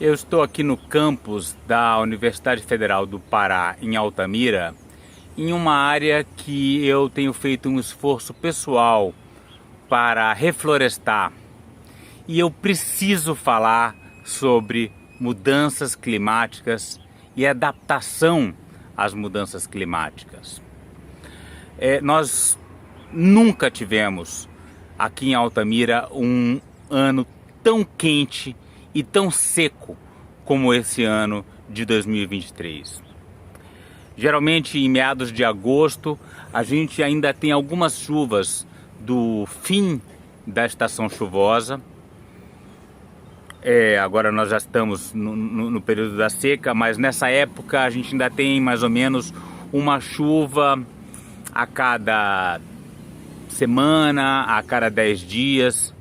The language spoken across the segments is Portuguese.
Eu estou aqui no campus da Universidade Federal do Pará, em Altamira, em uma área que eu tenho feito um esforço pessoal para reflorestar. E eu preciso falar sobre mudanças climáticas e adaptação às mudanças climáticas. Nós nunca tivemos aqui em Altamira um ano tão quente e tão seco como esse ano de 2023. Geralmente em meados de agosto a gente ainda tem algumas chuvas do fim da estação chuvosa. Agora nós já estamos no período da seca, mas nessa época a gente ainda tem mais ou menos uma chuva a cada semana, a cada 10 dias.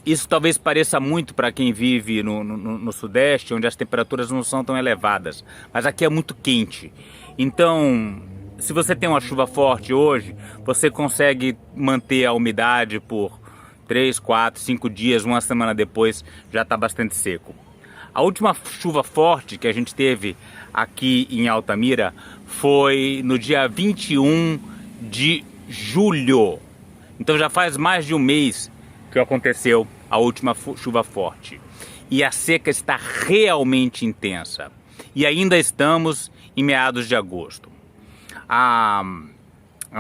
Isso talvez pareça muito para quem vive no Sudeste, onde as temperaturas não são tão elevadas, mas aqui é muito quente. Então, se você tem uma chuva forte hoje, você consegue manter a umidade por 3, 4, 5 dias, uma semana depois já está bastante seco. A última chuva forte que a gente teve aqui em Altamira foi no dia 21 de julho. Então já faz mais de um mês que aconteceu a última chuva forte. E a seca está realmente intensa. E ainda estamos em meados de agosto. A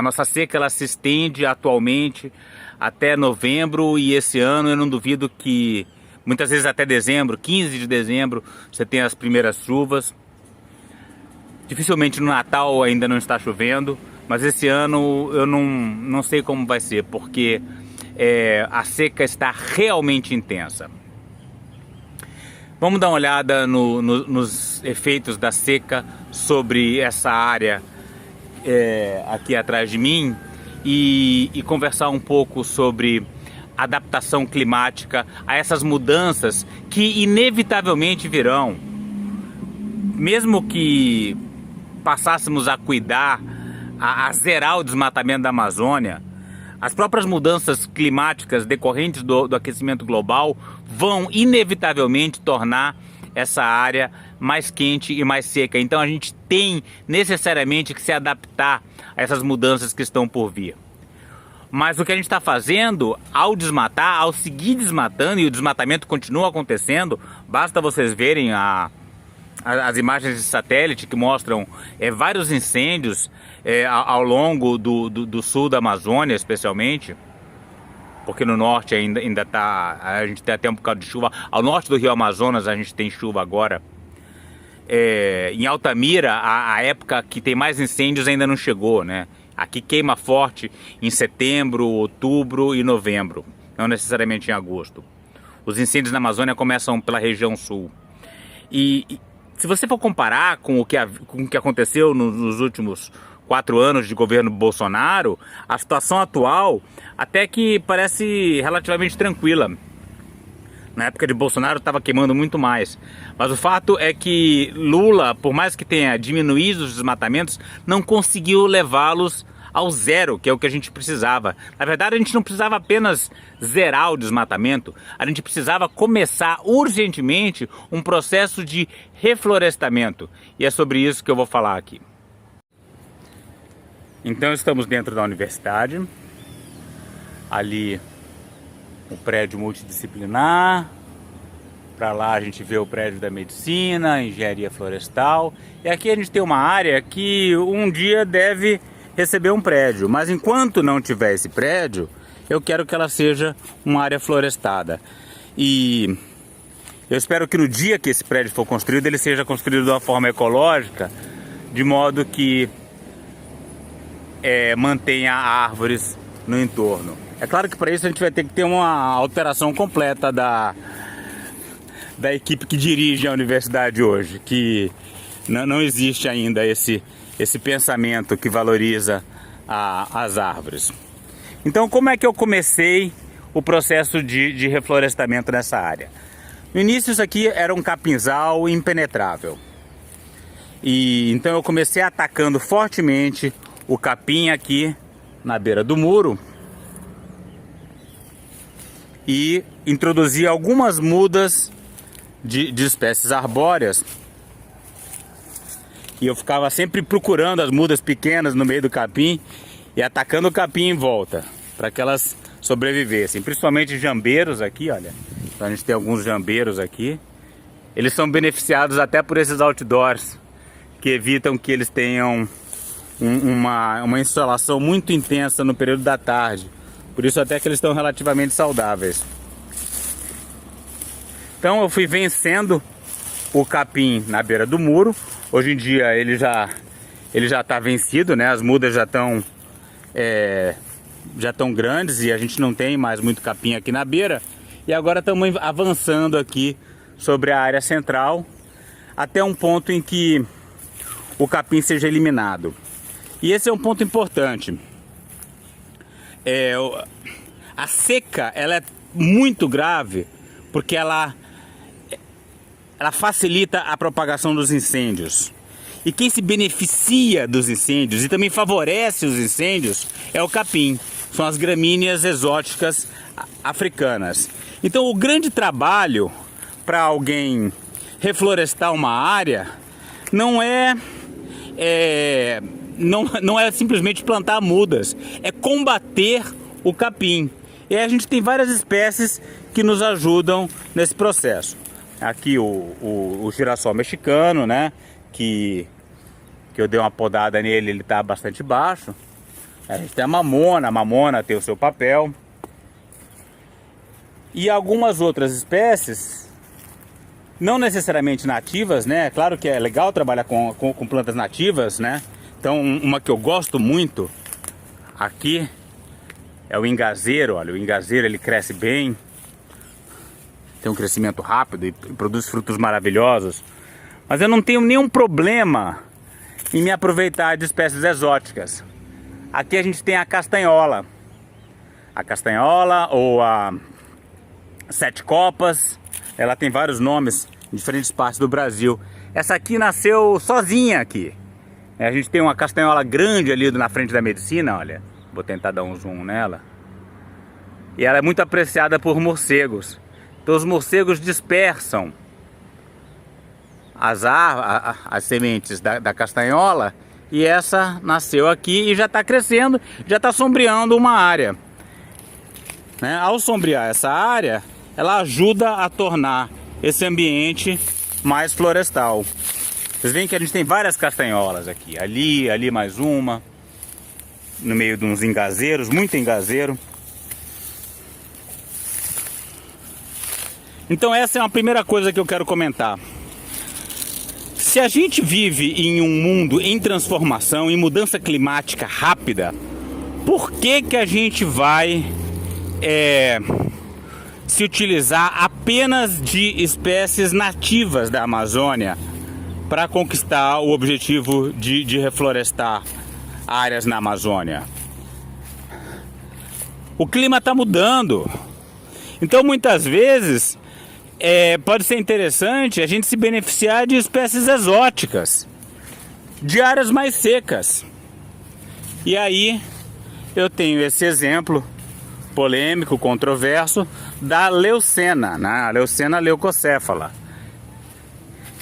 nossa seca ela se estende atualmente até novembro, e esse ano eu não duvido que muitas vezes até dezembro, 15 de dezembro, você tem as primeiras chuvas. Dificilmente no Natal ainda não está chovendo, mas esse ano eu não sei como vai ser, porque a seca está realmente intensa. Vamos dar uma olhada nos efeitos da seca sobre essa área aqui atrás de mim e conversar um pouco sobre adaptação climática a essas mudanças que inevitavelmente virão. Mesmo que passássemos a cuidar, a zerar o desmatamento da Amazônia, as próprias mudanças climáticas decorrentes do aquecimento global vão inevitavelmente tornar essa área mais quente e mais seca. Então a gente tem necessariamente que se adaptar a essas mudanças que estão por vir. Mas o que a gente está fazendo ao desmatar, ao seguir desmatando, e o desmatamento continua acontecendo, basta vocês verem as imagens de satélite que mostram vários incêndios ao longo do sul da Amazônia, especialmente, porque no norte ainda tá, a gente tem até um bocado de chuva. Ao norte do Rio Amazonas a gente tem chuva agora. Em Altamira, a época que tem mais incêndios ainda não chegou, né? Aqui queima forte em setembro, outubro e novembro, não necessariamente em agosto. Os incêndios na Amazônia começam pela região sul. E se você for comparar com o que aconteceu nos últimos 4 anos de governo Bolsonaro, a situação atual até que parece relativamente tranquila. Na época de Bolsonaro estava queimando muito mais. Mas o fato é que Lula, por mais que tenha diminuído os desmatamentos, não conseguiu levá-los ao zero, que é o que a gente precisava. Na verdade, a gente não precisava apenas zerar o desmatamento, a gente precisava começar urgentemente um processo de reflorestamento. E é sobre isso que eu vou falar aqui. Então estamos dentro da universidade, ali o prédio multidisciplinar, para lá a gente vê o prédio da medicina, engenharia florestal, e aqui a gente tem uma área que um dia deve receber um prédio, mas enquanto não tiver esse prédio, eu quero que ela seja uma área florestada. E eu espero que no dia que esse prédio for construído, ele seja construído de uma forma ecológica, de modo que mantenha árvores no entorno. É claro que para isso a gente vai ter que ter uma alteração completa da equipe que dirige a universidade hoje, que não existe ainda esse pensamento que valoriza as árvores. Então, como é que eu comecei o processo de reflorestamento nessa área? No início isso aqui era um capinzal impenetrável. E então eu comecei atacando fortemente o capim aqui na beira do muro. e introduzir algumas mudas de espécies arbóreas. E eu ficava sempre procurando as mudas pequenas no meio do capim e atacando o capim em volta, para que elas sobrevivessem. Principalmente jambeiros aqui, olha. Então a gente tem alguns jambeiros aqui. Eles são beneficiados até por esses outdoors, que evitam que eles tenham uma insolação muito intensa no período da tarde. Por isso até que eles estão relativamente saudáveis. Então eu fui vencendo o capim na beira do muro. Hoje em dia ele já está vencido, né? As mudas já estão grandes e a gente não tem mais muito capim aqui na beira. E agora estamos avançando aqui sobre a área central até um ponto em que o capim seja eliminado. E esse é um ponto importante. A seca ela é muito grave porque ela facilita a propagação dos incêndios. E quem se beneficia dos incêndios e também favorece os incêndios é o capim. São as gramíneas exóticas africanas. Então o grande trabalho para alguém reflorestar uma área não é simplesmente plantar mudas, é combater o capim. E aí a gente tem várias espécies que nos ajudam nesse processo. Aqui o girassol mexicano, né? Que eu dei uma podada nele, ele está bastante baixo. A gente tem a mamona tem o seu papel. E algumas outras espécies, não necessariamente nativas, né? Claro que é legal trabalhar com plantas nativas, né? Então uma que eu gosto muito aqui é o engazeiro. Olha, o engazeiro ele cresce bem, tem um crescimento rápido e produz frutos maravilhosos. Mas eu não tenho nenhum problema em me aproveitar de espécies exóticas. Aqui a gente tem a castanhola. A castanhola ou a sete copas. Ela tem vários nomes em diferentes partes do Brasil. Essa aqui nasceu sozinha aqui. A gente tem uma castanhola grande ali na frente da medicina, olha. Vou tentar dar um zoom nela. E ela é muito apreciada por morcegos. Então os morcegos dispersam as sementes da castanhola. E essa nasceu aqui e já está crescendo, já está sombreando uma área, né? Ao sombrear essa área, ela ajuda a tornar esse ambiente mais florestal. Vocês veem que a gente tem várias castanholas aqui. Ali mais uma. No meio de uns engazeiros, muito engazeiro. Então essa é uma primeira coisa que eu quero comentar. Se a gente vive em um mundo em transformação, em mudança climática rápida, por que a gente vai se utilizar apenas de espécies nativas da Amazônia para conquistar o objetivo de reflorestar áreas na Amazônia? O clima está mudando. Então muitas vezes pode ser interessante a gente se beneficiar de espécies exóticas, de áreas mais secas. E aí eu tenho esse exemplo polêmico, controverso, da leucena, né? A leucena leucocéfala,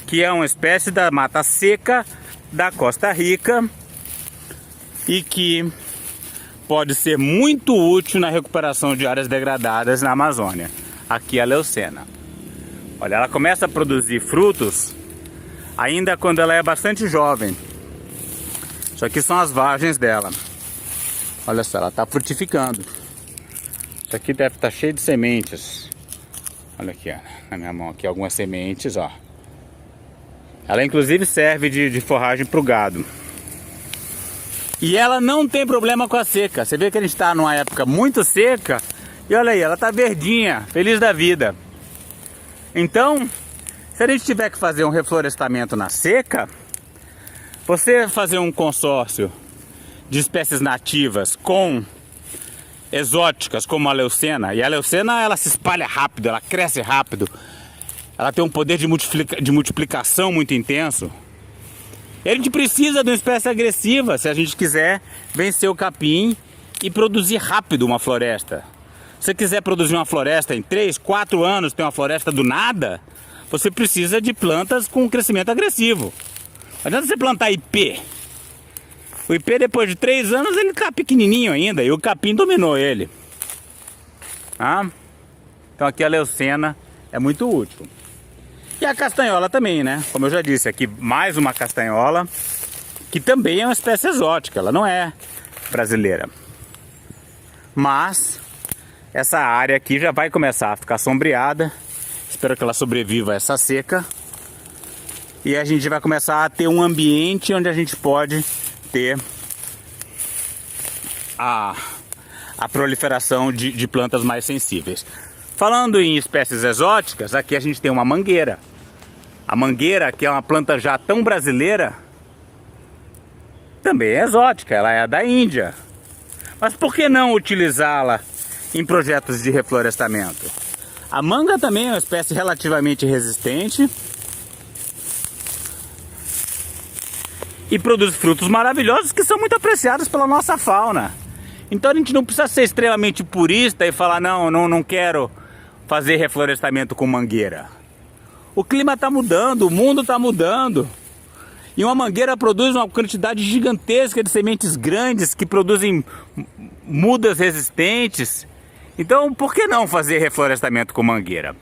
que é uma espécie da mata seca da Costa Rica e que pode ser muito útil na recuperação de áreas degradadas na Amazônia. Aqui a leucena. Olha, ela começa a produzir frutos ainda quando ela é bastante jovem. Isso aqui são as vagens dela. Olha só, ela está frutificando. Isso aqui deve estar cheio de sementes. Olha aqui, ó, na minha mão aqui algumas sementes, ó. Ela inclusive serve de forragem para o gado. E ela não tem problema com a seca. Você vê que a gente está numa época muito seca. E olha aí, ela está verdinha, feliz da vida. Então, se a gente tiver que fazer um reflorestamento na seca, você fazer um consórcio de espécies nativas com exóticas como a leucena, e a leucena ela se espalha rápido, ela cresce rápido, ela tem um poder de multiplicação muito intenso. E a gente precisa de uma espécie agressiva se a gente quiser vencer o capim e produzir rápido uma floresta. Se você quiser produzir uma floresta em 3, 4 anos, ter uma floresta do nada, você precisa de plantas com crescimento agressivo. Não adianta você plantar ipê. O ipê, depois de 3 anos, ele tá pequenininho ainda e o capim dominou ele. Tá? Então aqui a leucena é muito útil. E a castanhola também, né? Como eu já disse, aqui mais uma castanhola, que também é uma espécie exótica, ela não é brasileira. Mas essa área aqui já vai começar a ficar sombreada. Espero que ela sobreviva a essa seca. E a gente vai começar a ter um ambiente onde a gente pode ter a proliferação de plantas mais sensíveis. Falando em espécies exóticas, aqui a gente tem uma mangueira. A mangueira, que é uma planta já tão brasileira, também é exótica, ela é da Índia. Mas por que não utilizá-la em projetos de reflorestamento? A manga também é uma espécie relativamente resistente e produz frutos maravilhosos que são muito apreciados pela nossa fauna. Então a gente não precisa ser extremamente purista e falar não quero fazer reflorestamento com mangueira. O clima está mudando, o mundo está mudando. E uma mangueira produz uma quantidade gigantesca de sementes grandes que produzem mudas resistentes. Então por que não fazer reflorestamento com mangueira?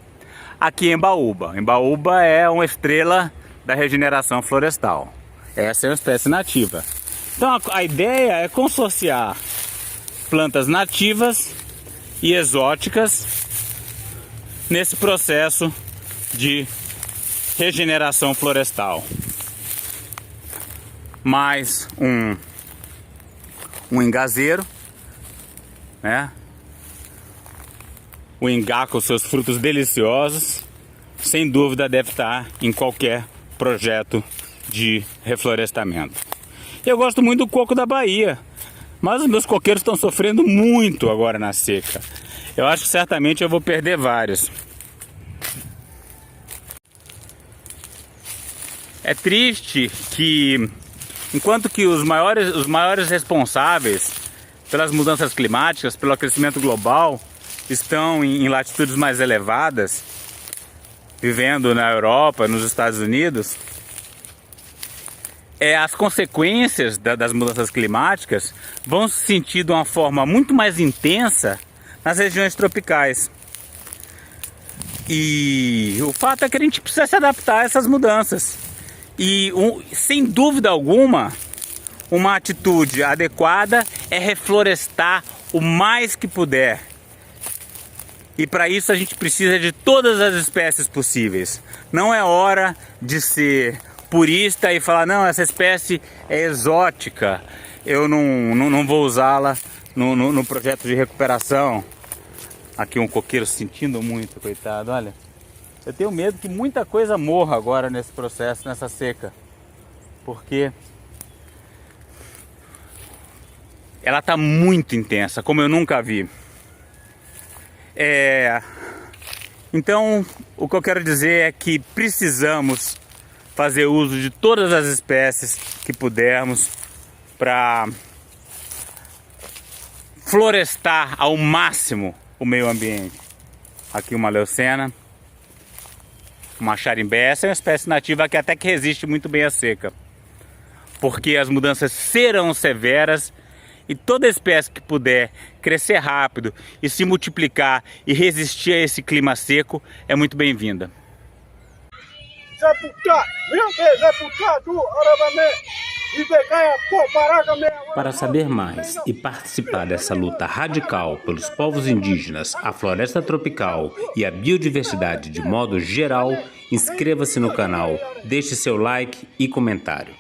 Aqui em Embaúba. Embaúba é uma estrela da regeneração florestal. Essa é uma espécie nativa. Então a ideia é consorciar plantas nativas e exóticas nesse processo de regeneração florestal. Mais um engazeiro, né? O ingá com seus frutos deliciosos, sem dúvida deve estar em qualquer projeto de reflorestamento. Eu gosto muito do coco da Bahia, mas os meus coqueiros estão sofrendo muito agora na seca. Eu acho que certamente eu vou perder vários. É triste que, enquanto que os maiores responsáveis pelas mudanças climáticas, pelo aquecimento global, estão em latitudes mais elevadas, vivendo na Europa, nos Estados Unidos, as consequências das mudanças climáticas vão se sentir de uma forma muito mais intensa nas regiões tropicais. E o fato é que a gente precisa se adaptar a essas mudanças. E sem dúvida alguma, uma atitude adequada é reflorestar o mais que puder. E para isso a gente precisa de todas as espécies possíveis. Não é hora de ser purista e falar, não, essa espécie é exótica, eu não vou usá-la no projeto de recuperação. Aqui um coqueiro sentindo muito, coitado, olha. Eu tenho medo que muita coisa morra agora nesse processo, nessa seca. Porque ela está muito intensa, como eu nunca vi. Então, o que eu quero dizer é que precisamos fazer uso de todas as espécies que pudermos para florestar ao máximo o meio ambiente. Aqui uma leucena, uma xarimbé. Essa é uma espécie nativa que até que resiste muito bem à seca, porque as mudanças serão severas e toda espécie que puder crescer rápido e se multiplicar e resistir a esse clima seco é muito bem-vinda. Para saber mais e participar dessa luta radical pelos povos indígenas, a floresta tropical e a biodiversidade de modo geral, inscreva-se no canal, deixe seu like e comentário.